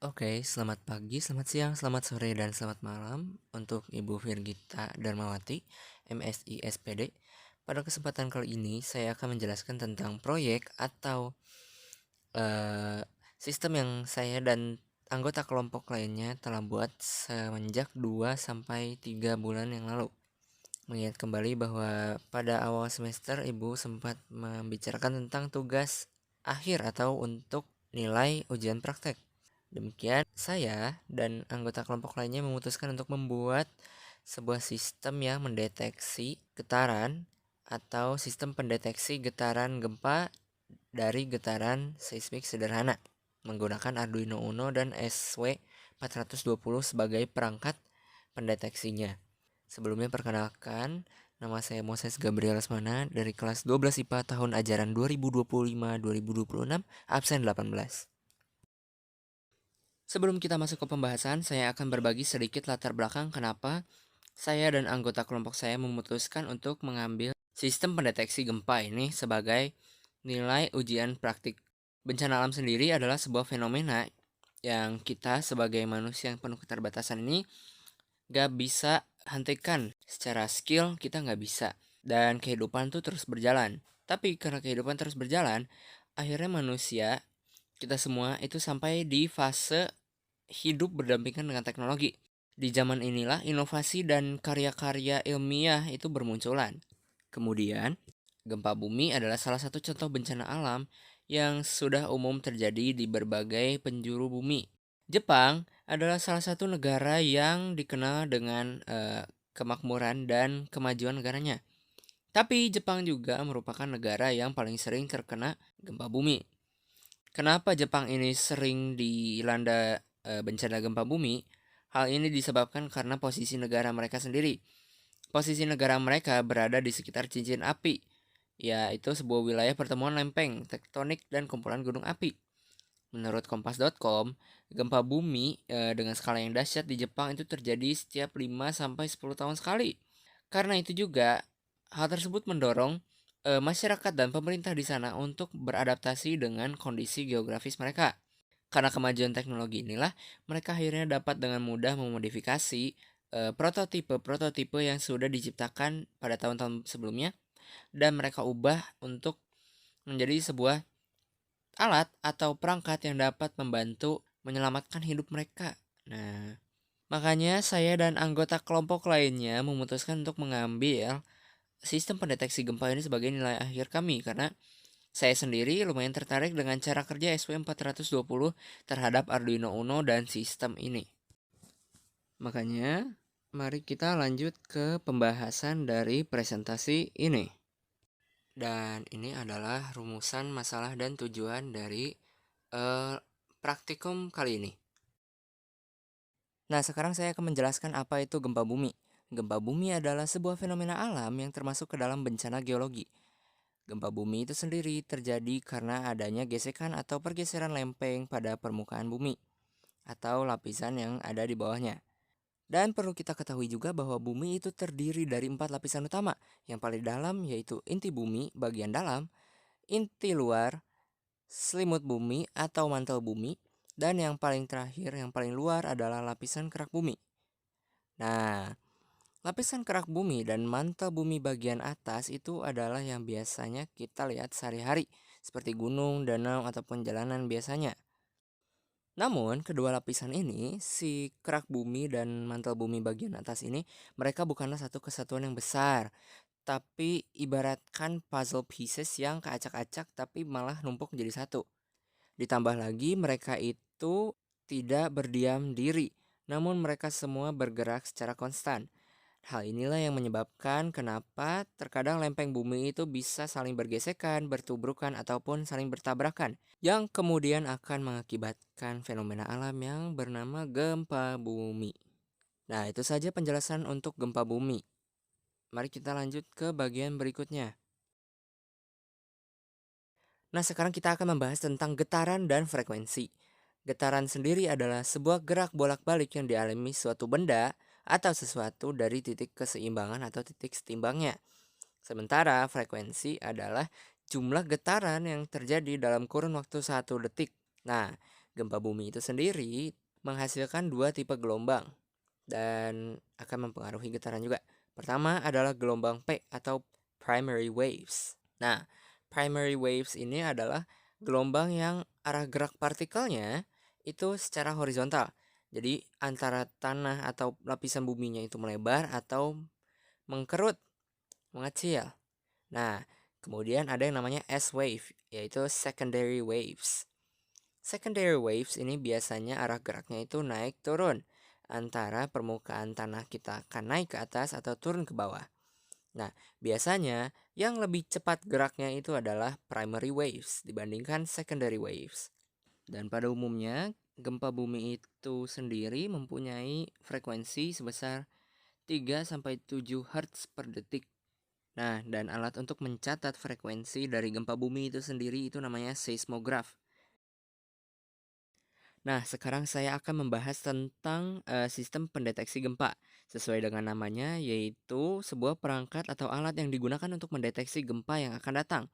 Oke, selamat pagi, selamat siang, selamat sore, dan selamat malam untuk Ibu Virgita Darmawati, MSI SPD. Pada kesempatan kali ini, saya akan menjelaskan tentang proyek atau sistem yang saya dan anggota kelompok lainnya telah buat semenjak 2-3 bulan yang lalu. Mengingat kembali bahwa pada awal semester Ibu sempat membicarakan tentang tugas akhir atau untuk nilai ujian praktek. Demikian, saya dan anggota kelompok lainnya memutuskan untuk membuat sebuah sistem yang mendeteksi getaran atau sistem pendeteksi getaran gempa dari getaran seismik sederhana menggunakan Arduino Uno dan SW420 sebagai perangkat pendeteksinya. Sebelumnya perkenalkan, nama saya Moses Gabriel Lesmana dari kelas 12 IPA tahun ajaran 2025-2026, absen 18. Sebelum kita masuk ke pembahasan, saya akan berbagi sedikit latar belakang kenapa saya dan anggota kelompok saya memutuskan untuk mengambil sistem pendeteksi gempa ini sebagai nilai ujian praktik. Bencana alam sendiri adalah sebuah fenomena yang kita sebagai manusia yang penuh keterbatasan ini gak bisa hentikan. Secara skill kita gak bisa. Dan kehidupan tuh terus berjalan. Tapi karena kehidupan terus berjalan, akhirnya manusia, kita semua itu sampai di fase hidup berdampingan dengan teknologi. Di zaman inilah inovasi dan karya-karya ilmiah itu bermunculan. Kemudian, gempa bumi adalah salah satu contoh bencana alam yang sudah umum terjadi di berbagai penjuru bumi. Jepang adalah salah satu negara yang dikenal dengan kemakmuran dan kemajuan negaranya. Tapi Jepang juga merupakan negara yang paling sering terkena gempa bumi. Kenapa Jepang ini sering dilanda bencana gempa bumi? Hal ini disebabkan karena posisi negara mereka sendiri. Posisi negara mereka berada di sekitar cincin api, yaitu sebuah wilayah pertemuan lempeng, tektonik, dan kumpulan gunung api. Menurut Kompas.com, gempa bumi dengan skala yang dahsyat di Jepang itu terjadi setiap 5-10 tahun sekali. Karena itu juga, hal tersebut mendorong masyarakat dan pemerintah di sana untuk beradaptasi dengan kondisi geografis mereka. Karena kemajuan teknologi inilah, mereka akhirnya dapat dengan mudah memodifikasi prototipe-prototipe yang sudah diciptakan pada tahun-tahun sebelumnya dan mereka ubah untuk menjadi sebuah alat atau perangkat yang dapat membantu menyelamatkan hidup mereka. Nah, makanya saya dan anggota kelompok lainnya memutuskan untuk mengambil sistem pendeteksi gempa ini sebagai nilai akhir kami karena saya sendiri lumayan tertarik dengan cara kerja SW420 terhadap Arduino Uno dan sistem ini. Makanya, mari kita lanjut ke pembahasan dari presentasi ini. Dan ini adalah rumusan masalah dan tujuan dari praktikum kali ini. Nah, sekarang saya akan menjelaskan apa itu gempa bumi. Gempa bumi adalah sebuah fenomena alam yang termasuk ke dalam bencana geologi. Gempa bumi itu sendiri terjadi karena adanya gesekan atau pergeseran lempeng pada permukaan bumi atau lapisan yang ada di bawahnya. Dan perlu kita ketahui juga bahwa bumi itu terdiri dari 4 lapisan utama. Yang paling dalam yaitu inti bumi bagian dalam, inti luar, selimut bumi atau mantel bumi, dan yang paling terakhir, yang paling luar adalah lapisan kerak bumi. Nah, lapisan kerak bumi dan mantel bumi bagian atas itu adalah yang biasanya kita lihat sehari-hari, seperti gunung, danau, ataupun jalanan biasanya. Namun, kedua lapisan ini, si kerak bumi dan mantel bumi bagian atas ini, mereka bukanlah satu kesatuan yang besar, tapi ibaratkan puzzle pieces yang keacak-acak tapi malah numpuk menjadi satu. Ditambah lagi, mereka itu tidak berdiam diri, namun mereka semua bergerak secara konstan. Hal inilah yang menyebabkan kenapa terkadang lempeng bumi itu bisa saling bergesekan, bertubrukan, ataupun saling bertabrakan, yang kemudian akan mengakibatkan fenomena alam yang bernama gempa bumi. Nah, itu saja penjelasan untuk gempa bumi. Mari kita lanjut ke bagian berikutnya. Nah, sekarang kita akan membahas tentang getaran dan frekuensi. Getaran sendiri adalah sebuah gerak bolak-balik yang dialami suatu benda atau sesuatu dari titik keseimbangan atau titik setimbangnya. Sementara frekuensi adalah jumlah getaran yang terjadi dalam kurun waktu 1 detik. Nah, Gempa bumi itu sendiri menghasilkan dua tipe gelombang dan akan mempengaruhi getaran juga. Pertama adalah gelombang P atau primary waves. Nah, primary waves ini adalah gelombang yang arah gerak partikelnya itu secara horizontal. Jadi antara tanah atau lapisan buminya itu melebar atau mengkerut, mengecil. Nah, kemudian ada yang namanya S wave, yaitu secondary waves. Secondary waves ini biasanya arah geraknya itu naik turun antara permukaan tanah kita akan naik ke atas atau turun ke bawah. Nah, biasanya yang lebih cepat geraknya itu adalah primary waves dibandingkan secondary waves. Dan pada umumnya, gempa bumi itu sendiri mempunyai frekuensi sebesar 3-7 Hz per detik. Nah, dan alat untuk mencatat frekuensi dari gempa bumi itu sendiri itu namanya seismograf. Nah, sekarang saya akan membahas tentang sistem pendeteksi gempa. Sesuai dengan namanya, yaitu sebuah perangkat atau alat yang digunakan untuk mendeteksi gempa yang akan datang.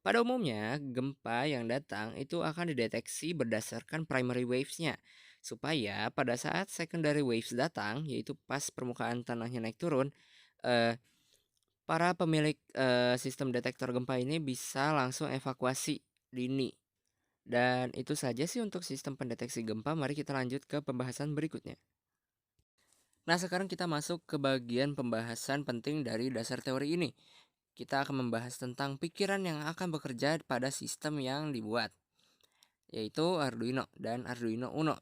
Pada umumnya, gempa yang datang itu akan dideteksi berdasarkan primary waves-nya. Supaya pada saat secondary waves datang, yaitu pas permukaan tanahnya naik turun, eh, para pemilik sistem detektor gempa ini bisa langsung evakuasi dini. Dan itu saja sih untuk sistem pendeteksi gempa. Mari kita lanjut ke pembahasan berikutnya. Nah, sekarang kita masuk ke bagian pembahasan penting dari dasar teori ini. Kita akan membahas tentang pikiran yang akan bekerja pada sistem yang dibuat, yaitu Arduino dan Arduino Uno.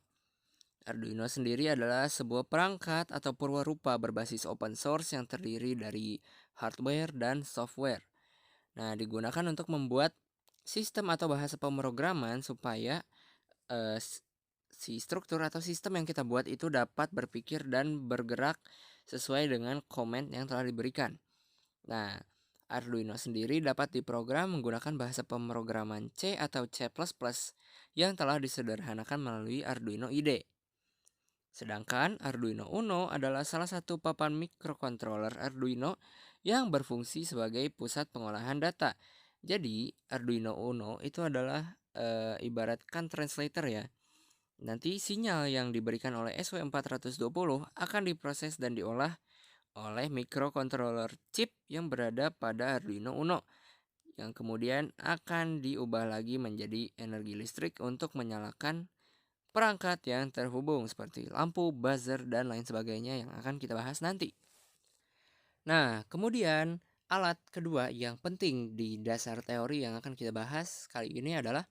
Arduino sendiri adalah sebuah perangkat atau purwarupa berbasis open source yang terdiri dari hardware dan software. Nah, digunakan untuk membuat sistem atau bahasa pemrograman supaya eh, si struktur atau sistem yang kita buat itu dapat berpikir dan bergerak sesuai dengan komen yang telah diberikan. Nah, Arduino sendiri dapat diprogram menggunakan bahasa pemrograman C atau C++ yang telah disederhanakan melalui Arduino IDE. Sedangkan Arduino Uno adalah salah satu papan microcontroller Arduino yang berfungsi sebagai pusat pengolahan data. Jadi, Arduino Uno itu adalah ibaratkan translator ya. Nanti sinyal yang diberikan oleh SW420 akan diproses dan diolah oleh microcontroller chip yang berada pada Arduino Uno, yang kemudian akan diubah lagi menjadi energi listrik untuk menyalakan perangkat yang terhubung seperti lampu, buzzer, dan lain sebagainya yang akan kita bahas nanti. Nah, kemudian alat kedua yang penting di dasar teori yang akan kita bahas kali ini adalah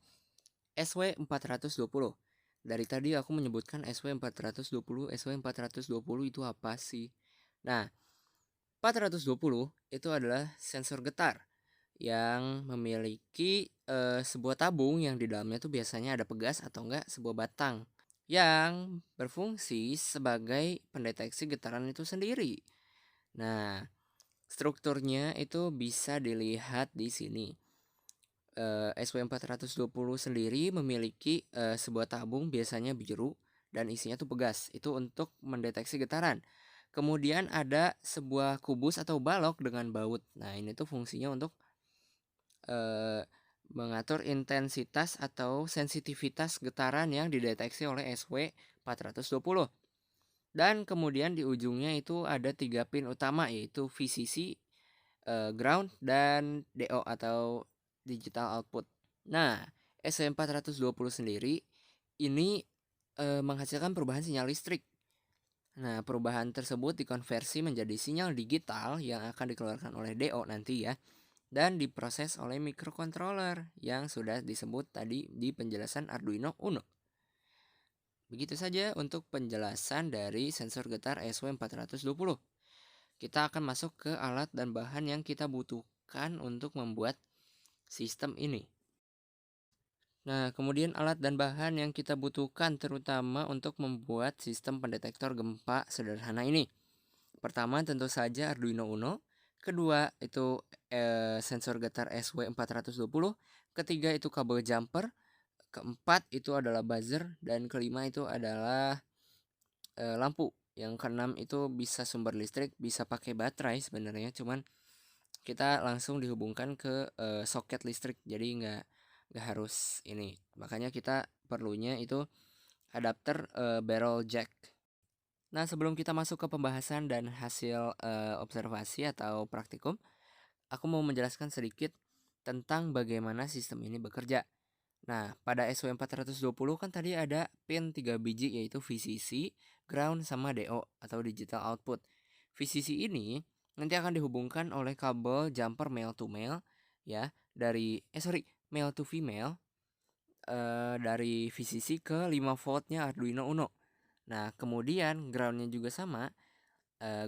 SW420. Dari tadi aku menyebutkan SW420, SW420 itu apa sih? Nah, 420 itu adalah sensor getar yang memiliki sebuah tabung yang di dalamnya tuh biasanya ada pegas atau enggak sebuah batang yang berfungsi sebagai pendeteksi getaran itu sendiri. Nah, strukturnya itu bisa dilihat di sini. SW420 sendiri memiliki sebuah tabung biasanya biru dan isinya tuh pegas. Itu untuk mendeteksi getaran. Kemudian ada sebuah kubus atau balok dengan baut. Nah, ini tuh fungsinya untuk mengatur intensitas atau sensitivitas getaran yang dideteksi oleh SW420. Dan kemudian di ujungnya itu ada 3 pin utama, yaitu VCC, ground, dan DO atau digital output. Nah, SW420 sendiri ini menghasilkan perubahan sinyal listrik. Nah, perubahan tersebut dikonversi menjadi sinyal digital yang akan dikeluarkan oleh DO nanti ya, dan diproses oleh microcontroller yang sudah disebut tadi di penjelasan Arduino Uno. Begitu saja untuk penjelasan dari sensor getar SW420. Kita akan masuk ke alat dan bahan yang kita butuhkan untuk membuat sistem ini. Nah, kemudian alat dan bahan yang kita butuhkan terutama untuk membuat sistem pendetektor gempa sederhana ini. Pertama tentu saja Arduino Uno. Kedua itu sensor getar SW420. Ketiga itu kabel jumper. Keempat itu adalah buzzer. Dan kelima itu adalah lampu. Yang keenam itu bisa sumber listrik, bisa pakai baterai sebenarnya. Cuman kita langsung dihubungkan ke soket listrik. Jadi nggak harus ini. Makanya kita perlunya itu adapter barrel jack. Nah, sebelum kita masuk ke pembahasan dan hasil observasi atau praktikum, aku mau menjelaskan sedikit tentang bagaimana sistem ini bekerja. Nah, pada SW420 kan tadi ada pin 3 biji yaitu VCC, ground, sama DO atau digital output. VCC ini nanti akan dihubungkan oleh kabel jumper male to male ya male to female dari VCC ke 5 voltnya Arduino Uno. Nah, kemudian groundnya juga sama.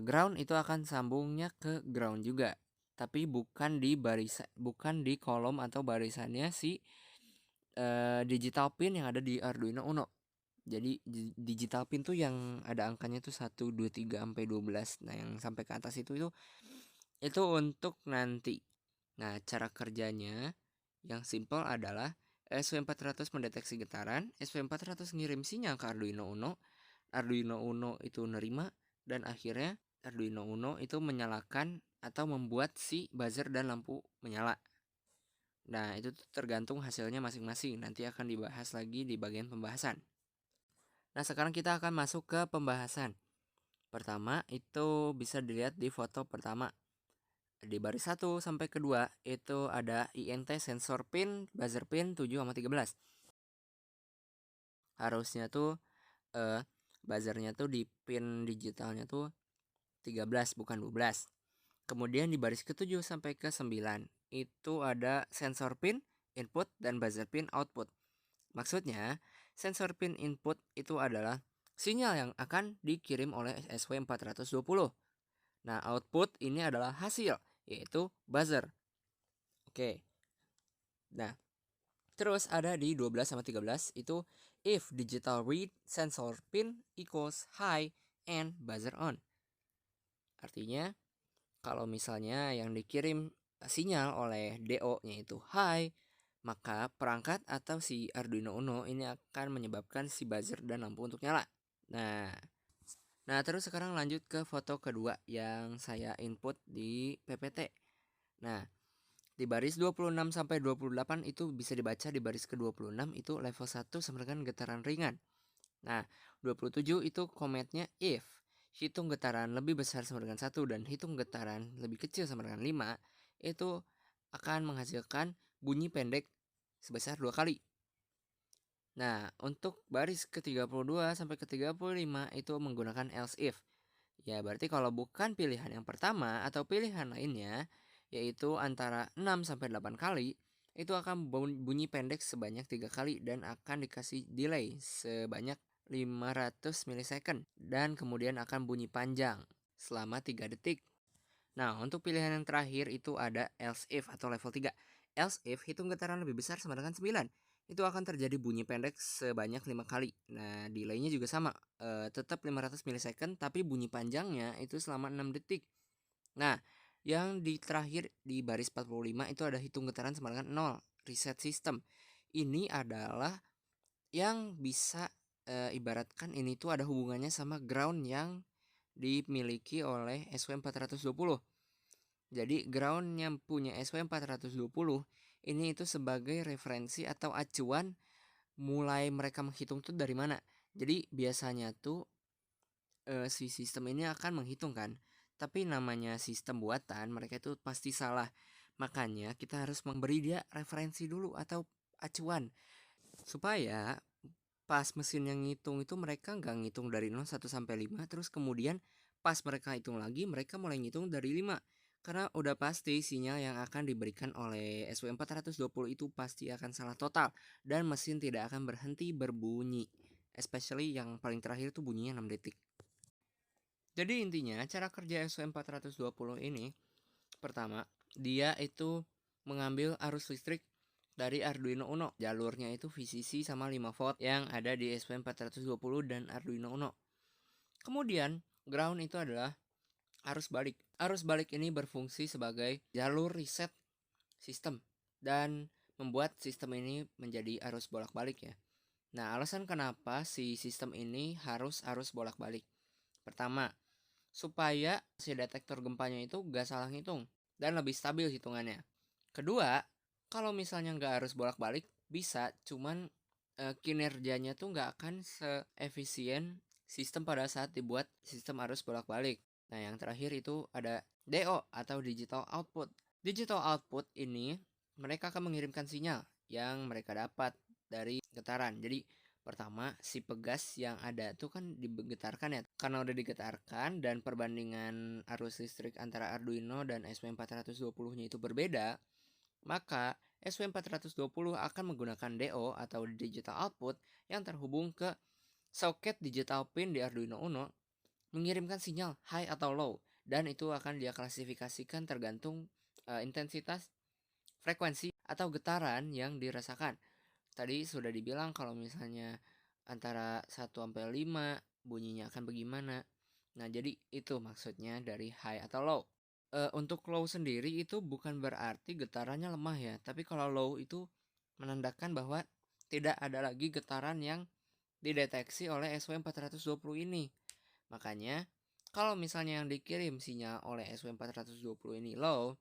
Ground itu akan sambungnya ke ground juga, tapi bukan di kolom atau barisannya si digital pin yang ada di Arduino Uno. Jadi digital pin tuh yang ada angkanya tuh 1, 2, 3 sampai 12. Nah, yang sampai ke atas itu untuk nanti. Nah, cara kerjanya yang simple adalah SW400 mendeteksi getaran, SW400 ngirim sinyal ke Arduino Uno, Arduino Uno itu nerima, dan akhirnya Arduino Uno itu menyalakan atau membuat si buzzer dan lampu menyala. Nah, itu tergantung hasilnya masing-masing. Nanti akan dibahas lagi di bagian pembahasan. Nah, sekarang kita akan masuk ke pembahasan. Pertama, itu bisa dilihat di foto pertama. Di baris 1 sampai kedua itu ada INT sensor pin, buzzer pin 7 sama 13. Harusnya tuh buzzernya tuh di pin digitalnya tuh 13 bukan 12. Kemudian di baris ke-7 sampai ke-9 itu ada sensor pin input dan buzzer pin output. Maksudnya, sensor pin input itu adalah sinyal yang akan dikirim oleh SW420. Nah, output ini adalah hasil, yaitu buzzer. Oke. Nah, terus ada di 12 sama 13 itu if digital read sensor pin equals high and buzzer on. Artinya, kalau misalnya yang dikirim sinyal oleh DO-nya itu high, maka perangkat atau si Arduino Uno ini akan menyebabkan si buzzer dan lampu untuk nyala. Nah, terus sekarang lanjut ke foto kedua yang saya input di PPT. Nah, di baris 26 sampai 28 itu bisa dibaca di baris ke-26 itu level 1 sama dengan getaran ringan. Nah, 27 itu komennya if hitung getaran lebih besar sama dengan 1 dan hitung getaran lebih kecil sama dengan 5 itu akan menghasilkan bunyi pendek sebesar 2 kali. Nah, untuk baris ke-32 sampai ke-35 itu menggunakan else if. Ya, berarti kalau bukan pilihan yang pertama atau pilihan lainnya yaitu antara 6 sampai 8 kali itu akan bunyi pendek sebanyak 3 kali dan akan dikasih delay sebanyak 500 milisecond dan kemudian akan bunyi panjang selama 3 detik. Nah, untuk pilihan yang terakhir itu ada else if atau level 3. Else if hitung getaran lebih besar sama dengan 9. Itu akan terjadi bunyi pendek sebanyak 5 kali. Nah, delaynya juga sama, tetap 500 milisecond tapi bunyi panjangnya itu selama 6 detik. Nah, yang di terakhir di baris 45 itu ada hitung getaran sama dengan 0, reset system. Ini adalah yang bisa ibaratkan ini tuh ada hubungannya sama ground yang dimiliki oleh SW420. Jadi ground yang punya SW420 ini itu sebagai referensi atau acuan mulai mereka menghitung tuh dari mana. Jadi biasanya tuh si sistem ini akan menghitung kan. Tapi namanya sistem buatan mereka itu pasti salah. Makanya kita harus memberi dia referensi dulu atau acuan supaya pas mesin yang ngitung itu mereka nggak ngitung dari 0 1 sampai 5 terus kemudian pas mereka hitung lagi mereka mulai ngitung dari 5 karena udah pasti sinyal yang akan diberikan oleh SW420 itu pasti akan salah total dan mesin tidak akan berhenti berbunyi, especially yang paling terakhir itu bunyinya 6 detik. Jadi intinya cara kerja SW420 ini pertama dia itu mengambil arus listrik dari Arduino Uno. Jalurnya itu VCC sama 5 volt yang ada di SW420 dan Arduino Uno. Kemudian ground itu adalah arus balik. Arus balik ini berfungsi sebagai jalur reset sistem dan membuat sistem ini menjadi arus bolak-balik ya. Nah, alasan kenapa si sistem ini harus arus bolak-balik. Pertama, supaya si detektor gempanya itu gak salah ngitung dan lebih stabil hitungannya. Kedua, kalau misalnya nggak harus bolak-balik bisa, cuman kinerjanya tuh nggak akan seefisien sistem pada saat dibuat sistem arus bolak-balik. Nah, yang terakhir itu ada DO atau digital output. Digital output ini mereka akan mengirimkan sinyal yang mereka dapat dari getaran. Jadi pertama, si pegas yang ada tuh kan digetarkan ya. Karena udah digetarkan dan perbandingan arus listrik antara Arduino dan SW420-nya itu berbeda, maka SW420 akan menggunakan DO atau digital output yang terhubung ke soket digital pin di Arduino Uno mengirimkan sinyal high atau low, dan itu akan dia klasifikasikan tergantung intensitas, frekuensi atau getaran yang dirasakan. Tadi sudah dibilang kalau misalnya antara 1 sampai 5 bunyinya akan bagaimana. Nah, jadi itu maksudnya dari high atau low. Untuk low sendiri itu bukan berarti getarannya lemah ya, tapi kalau low itu menandakan bahwa tidak ada lagi getaran yang dideteksi oleh SW420 ini. Makanya kalau misalnya yang dikirim sinyal oleh SW420 ini low,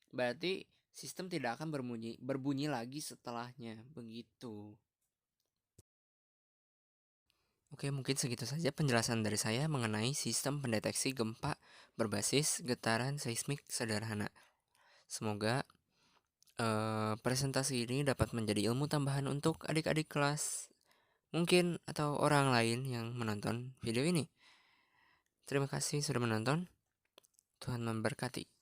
berarti sistem tidak akan berbunyi lagi setelahnya, begitu. Oke, mungkin segitu saja penjelasan dari saya mengenai sistem pendeteksi gempa berbasis getaran seismik sederhana. Semoga presentasi ini dapat menjadi ilmu tambahan untuk adik-adik kelas mungkin atau orang lain yang menonton video ini. Terima kasih sudah menonton. Tuhan memberkati.